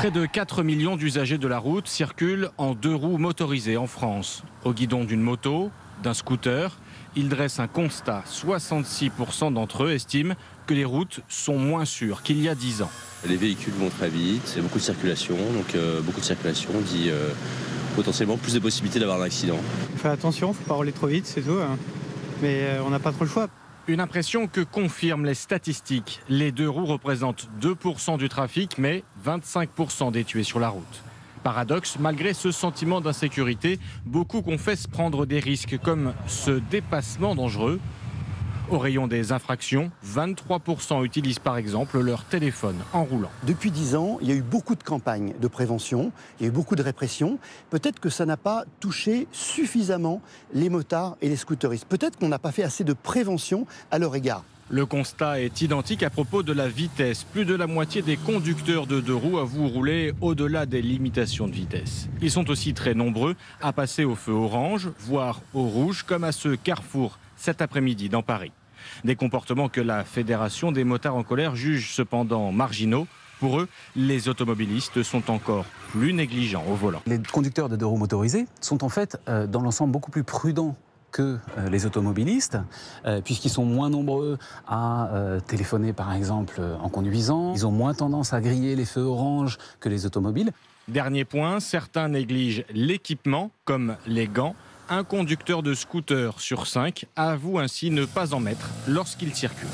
Près de 4 millions d'usagers de la route circulent en 2 roues motorisées en France. Au guidon d'une moto, d'un scooter, ils dressent un constat. 66% d'entre eux estiment que les routes sont moins sûres qu'il y a 10 ans. Les véhicules vont très vite, il y a beaucoup de circulation, donc beaucoup de circulation dit potentiellement plus de possibilités d'avoir un accident. Il faut faire attention, il ne faut pas rouler trop vite, c'est tout. Mais on n'a pas trop le choix. Une impression que confirment les statistiques. Les 2 roues représentent 2% du trafic, mais 25% des tués sur la route. Paradoxe, malgré ce sentiment d'insécurité, beaucoup confessent prendre des risques comme ce dépassement dangereux. Au rayon des infractions, 23% utilisent par exemple leur téléphone en roulant. Depuis 10 ans, il y a eu beaucoup de campagnes de prévention, il y a eu beaucoup de répression. Peut-être que ça n'a pas touché suffisamment les motards et les scooteristes. Peut-être qu'on n'a pas fait assez de prévention à leur égard. Le constat est identique à propos de la vitesse. Plus de la moitié des conducteurs de 2 roues avouent rouler au-delà des limitations de vitesse. Ils sont aussi très nombreux à passer au feu orange, voire au rouge, comme à ce carrefour cet après-midi dans Paris. Des comportements que la Fédération des motards en colère juge cependant marginaux. Pour eux, les automobilistes sont encore plus négligents au volant. Les conducteurs de 2 roues motorisés sont en fait dans l'ensemble beaucoup plus prudents que les automobilistes, puisqu'ils sont moins nombreux à téléphoner par exemple en conduisant. Ils ont moins tendance à griller les feux orange que les automobiles. Dernier point, certains négligent l'équipement, comme les gants. Un conducteur de scooter sur 5 avoue ainsi ne pas en mettre lorsqu'il circule.